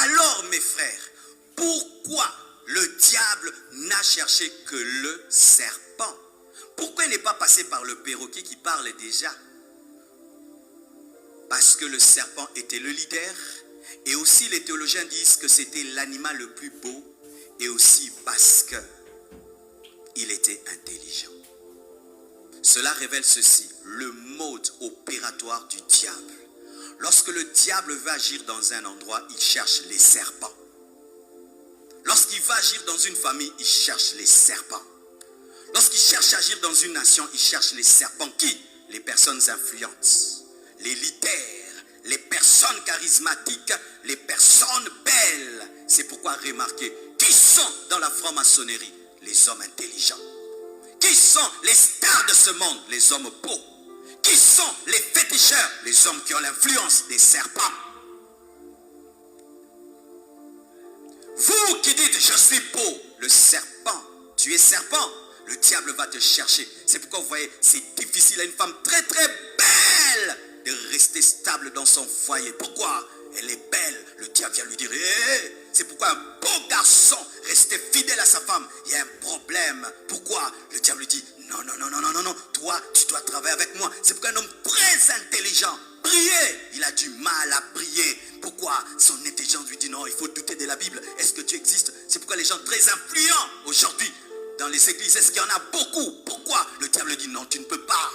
Alors mes frères, pourquoi le diable n'a cherché que le serpent? Pourquoi il n'est pas passé par le perroquet qui parle déjà? Parce que le serpent était le leader, et aussi les théologiens disent que c'était l'animal le plus beau, et aussi parce qu'il était intelligent. Cela révèle ceci, le mode opératoire du diable. Lorsque le diable veut agir dans un endroit, il cherche les serpents. Lorsqu'il va agir dans une famille, il cherche les serpents. Lorsqu'il cherche à agir dans une nation, il cherche les serpents. Qui? Les personnes influentes, les leaders, les personnes charismatiques, les personnes belles. C'est pourquoi remarquez, qui sont dans la franc-maçonnerie? Les hommes intelligents. Qui sont les stars de ce monde? Les hommes beaux. Qui sont les féticheurs? Les hommes qui ont l'influence des serpents. Vous qui dites je suis beau, le serpent, tu es serpent, le diable va te chercher. C'est pourquoi vous voyez, c'est difficile à une femme très très belle de rester stable dans son foyer. Pourquoi? Elle est belle, le diable vient lui dire hey! C'est pourquoi un beau garçon rester fidèle à sa femme, il y a un problème. Pourquoi? Le diable lui dit non, non, non, non, non, non, non, toi tu dois travailler avec moi. C'est pourquoi un homme très intelligent, prier, il a du mal à prier. Pourquoi? Son intelligence lui dit non, il faut douter de la Bible. Est-ce que Dieu existe? C'est pourquoi les gens très influents aujourd'hui dans les églises, est-ce qu'il y en a beaucoup? Pourquoi? Le diable dit non, tu ne peux pas.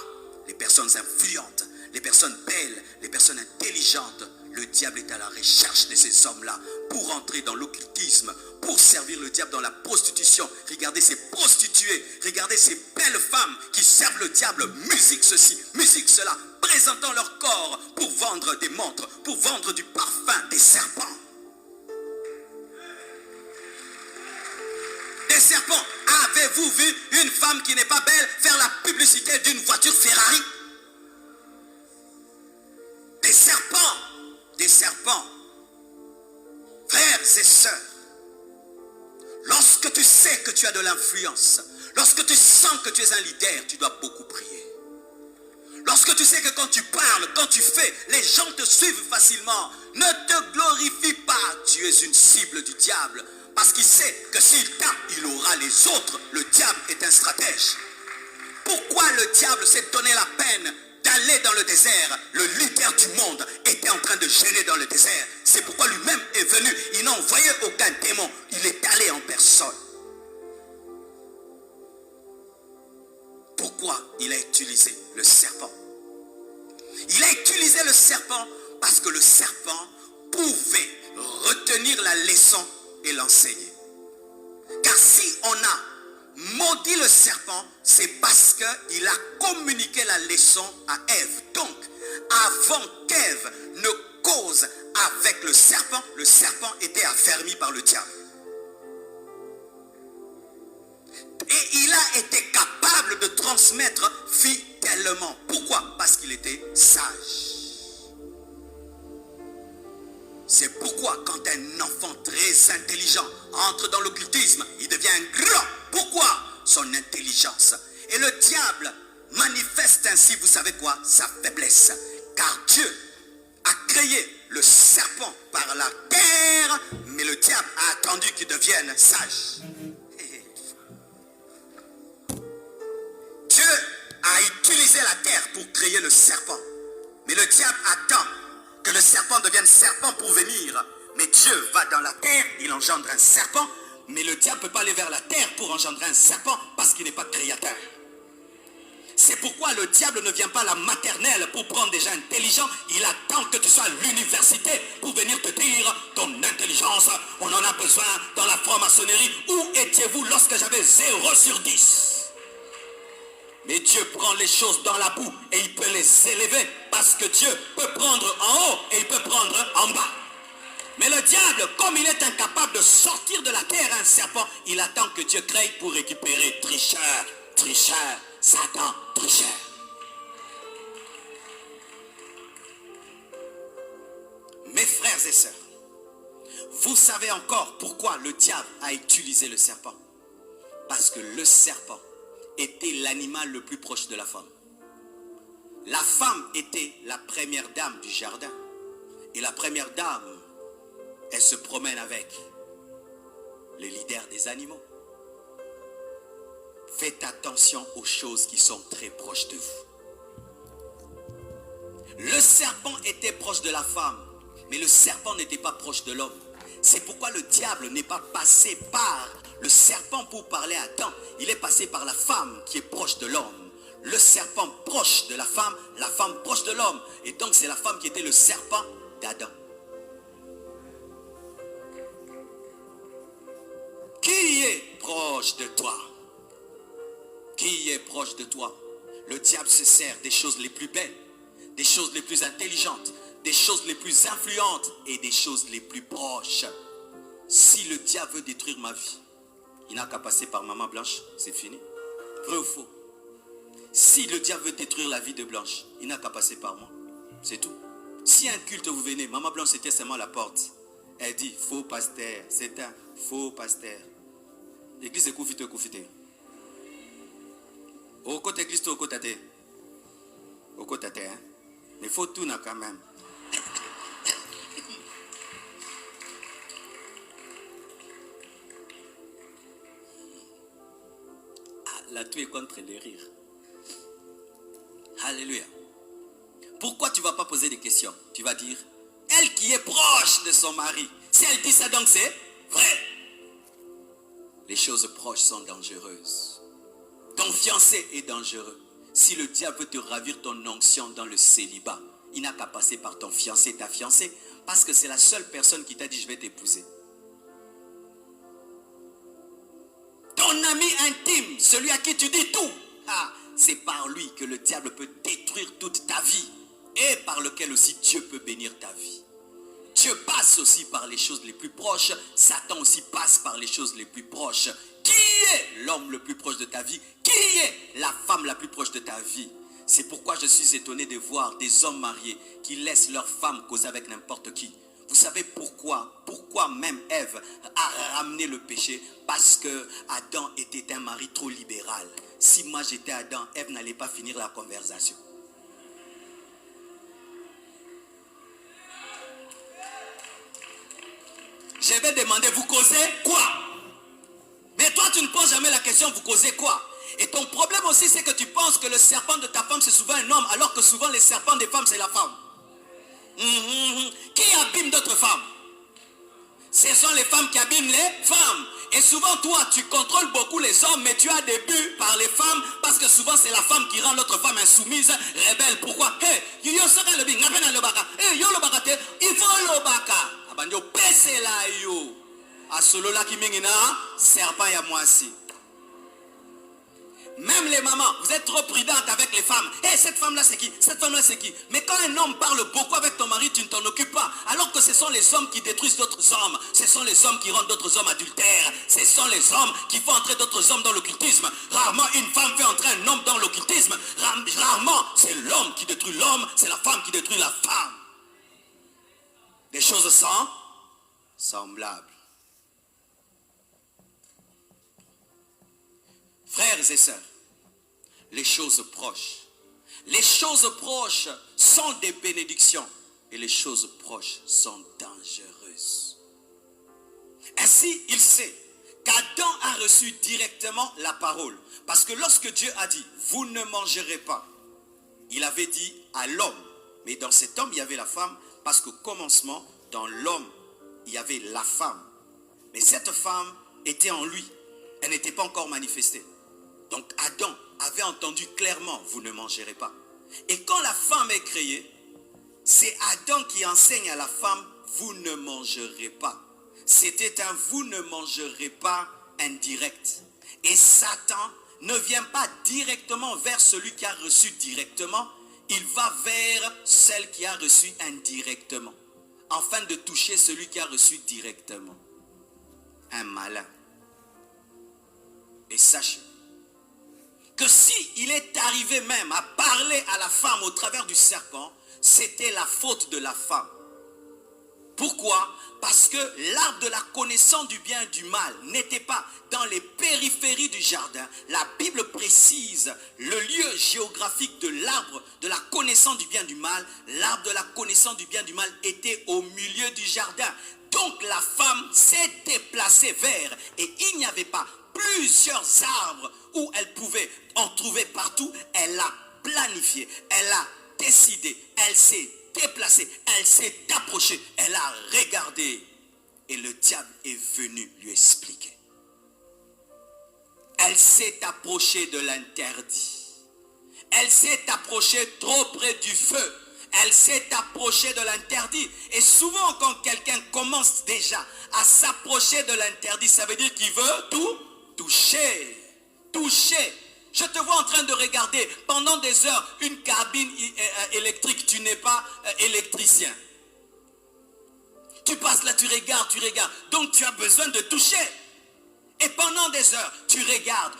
Les personnes influentes, les personnes belles, les personnes intelligentes, le diable est à la recherche de ces hommes-là pour entrer dans l'occultisme, pour servir le diable dans la prostitution. Regardez ces prostituées, regardez ces belles femmes qui servent le diable, musique ceci, musique cela, présentant leur corps pour vendre des montres, pour vendre du parfum, des serpents. Des serpents. Avez-vous vu une femme qui n'est pas belle faire la publicité d'une voiture Ferrari? Des serpents. Des serpents. Frères et sœurs, lorsque tu sais que tu as de l'influence, lorsque tu sens que tu es un leader, tu dois beaucoup prier. Lorsque tu sais que quand tu parles, quand tu fais, les gens te suivent facilement, ne te glorifie pas. Tu es une cible du diable. Parce qu'il sait que s'il tape, il aura les autres. Le diable est un stratège. Pourquoi le diable s'est donné la peine d'aller dans le désert? Le leader du monde était en train de gêner dans le désert. C'est pourquoi lui-même est venu. Il n'a envoyé aucun démon. Il est allé en personne. Pourquoi il a utilisé le serpent? Il a utilisé le serpent parce que le serpent pouvait retenir la leçon et l'enseigner. Car si on a maudit le serpent, c'est parce qu'il a communiqué la leçon à Ève. Donc, avant qu'Ève ne cause avec le serpent était affermi par le diable. Et il a été capable de transmettre fidèlement. Pourquoi? Parce qu'il était sage. C'est pourquoi quand un enfant très intelligent entre dans l'occultisme, il devient un grand. Pourquoi? Son intelligence. Et le diable manifeste ainsi, vous savez quoi? Sa faiblesse. Car Dieu a créé le serpent par la terre, mais le diable a attendu qu'il devienne sage. Dieu a utilisé la terre pour créer le serpent. Mais le diable attend que le serpent devienne serpent pour venir. Mais Dieu va dans la terre, il engendre un serpent. Mais le diable ne peut pas aller vers la terre pour engendrer un serpent parce qu'il n'est pas créateur. C'est pourquoi le diable ne vient pas à la maternelle pour prendre des gens intelligents. Il attend que tu sois à l'université pour venir te dire ton intelligence. On en a besoin dans la franc-maçonnerie. Où étiez-vous lorsque j'avais 0 sur 10? Mais Dieu prend les choses dans la boue et il peut les élever parce que Dieu peut prendre en haut et il peut prendre en bas. Mais le diable, comme il est incapable de sortir de la terre un serpent, il attend que Dieu crée pour récupérer. Tricheur, tricheur, Satan, tricheur. Mes frères et sœurs, vous savez encore pourquoi le diable a utilisé le serpent? Parce que le serpent était l'animal le plus proche de la femme. La femme était la première dame du jardin. Et la première dame, elle se promène avec le leader des animaux. Faites attention aux choses qui sont très proches de vous. Le serpent était proche de la femme, mais le serpent n'était pas proche de l'homme. C'est pourquoi le diable n'est pas passé par le serpent pour parler à Adam. Il est passé par la femme qui est proche de l'homme. Le serpent proche de la femme proche de l'homme. Et donc c'est la femme qui était le serpent d'Adam. Qui est proche de toi? Qui est proche de toi? Le diable se sert des choses les plus belles, des choses les plus intelligentes, des choses les plus influentes et des choses les plus proches. Si le diable veut détruire ma vie, il n'a qu'à passer par Maman Blanche, c'est fini. Vrai ou faux? Si le diable veut détruire la vie de Blanche, il n'a qu'à passer par moi, c'est tout. Si un culte vous venez, Maman Blanche était seulement à la porte. Elle dit, faux pasteur, c'est un faux pasteur. L'église est koufite. Au côté église, au côté tate. Au côté tate, hein. Mais il faut tout quand même. Là, tout est contre les rires. Alléluia. Pourquoi tu ne vas pas poser des questions? Tu vas dire, elle qui est proche de son mari, si elle dit ça, donc c'est vrai. Les choses proches sont dangereuses. Ton fiancé est dangereux. Si le diable veut te ravir ton onction dans le célibat, il n'a qu'à passer par ton fiancé, ta fiancée, parce que c'est la seule personne qui t'a dit je vais t'épouser. Ton ami intime, celui à qui tu dis tout, c'est par lui que le diable peut détruire toute ta vie et par lequel aussi Dieu peut bénir ta vie. Dieu passe aussi par les choses les plus proches, Satan aussi passe par les choses les plus proches. Qui est l'homme le plus proche de ta vie? Qui est la femme la plus proche de ta vie? C'est pourquoi je suis étonné de voir des hommes mariés qui laissent leur femme causer avec n'importe qui. Vous savez pourquoi? Pourquoi même Ève a ramené le péché? Parce que Adam était un mari trop libéral. Si moi j'étais Adam, Ève n'allait pas finir la conversation. Je vais demander, vous causez quoi? Mais toi tu ne poses jamais la question, vous causez quoi? Et ton problème aussi c'est que tu penses que le serpent de ta femme c'est souvent un homme, alors que souvent les serpents des femmes c'est la femme. Qui abîme d'autres femmes? Ce sont les femmes qui abîment les femmes. Et souvent toi tu contrôles beaucoup les hommes, mais tu as des buts par les femmes, parce que souvent c'est la femme qui rend l'autre femme insoumise, rebelle. Pourquoi? Il faut même les mamans, vous êtes trop prudentes avec les femmes. Cette femme-là c'est qui? Cette femme-là c'est qui? Mais quand un homme parle beaucoup avec ton mari, tu ne t'en occupes pas. Alors que ce sont les hommes qui détruisent d'autres hommes. Ce sont les hommes qui rendent d'autres hommes adultères. Ce sont les hommes qui font entrer d'autres hommes dans l'occultisme. Rarement une femme fait entrer un homme dans l'occultisme. Rarement c'est l'homme qui détruit l'homme, c'est la femme qui détruit la femme. Des choses semblables. Frères et sœurs, les choses proches sont des bénédictions et les choses proches sont dangereuses. Ainsi, il sait qu'Adam a reçu directement la parole. Parce que lorsque Dieu a dit, vous ne mangerez pas, il avait dit à l'homme, mais dans cet homme il y avait la femme, parce qu'au commencement, dans l'homme, il y avait la femme. Mais cette femme était en lui, elle n'était pas encore manifestée. Donc Adam avait entendu clairement, vous ne mangerez pas. Et quand la femme est créée, c'est Adam qui enseigne à la femme, vous ne mangerez pas. C'était un vous ne mangerez pas indirect. Et Satan ne vient pas directement vers celui qui a reçu directement, il va vers celle qui a reçu indirectement, afin de toucher celui qui a reçu directement. Un malin. Et sachez que si il est arrivé même à parler à la femme au travers du serpent, c'était la faute de la femme. Pourquoi? Parce que l'arbre de la connaissance du bien et du mal n'était pas dans les périphéries du jardin. La Bible précise le lieu géographique de l'arbre de la connaissance du bien et du mal. L'arbre de la connaissance du bien et du mal était au milieu du jardin. Donc la femme s'est déplacée vers, et il n'y avait pas plusieurs arbres où elle pouvait en trouver partout. Elle a planifié, elle a décidé, elle s'est déplacée, elle s'est approchée, elle a regardé. Et le diable est venu lui expliquer. Elle s'est approchée de l'interdit. Elle s'est approchée trop près du feu. Elle s'est approchée de l'interdit. Et souvent, quand quelqu'un commence déjà à s'approcher de l'interdit, ça veut dire qu'il veut tout toucher. Toucher. Je te vois en train de regarder pendant des heures une cabine électrique. Tu n'es pas électricien. Tu passes là, tu regardes. Donc tu as besoin de toucher. Et pendant des heures, tu regardes.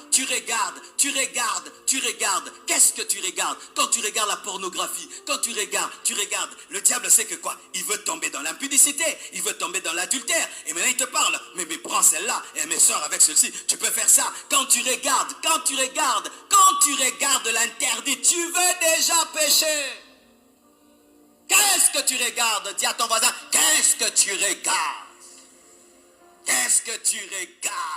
Qu'est-ce que tu regardes? Quand tu regardes la pornographie, quand tu regardes. Le diable sait que quoi? Il veut tomber dans l'impudicité, il veut tomber dans l'adultère. Et maintenant il te parle. Mais prends celle-là, et mais sors avec celle-ci. Tu peux faire ça. Quand tu regardes l'interdit, tu veux déjà pécher. Qu'est-ce que tu regardes? Dis à ton voisin, qu'est-ce que tu regardes? Qu'est-ce que tu regardes?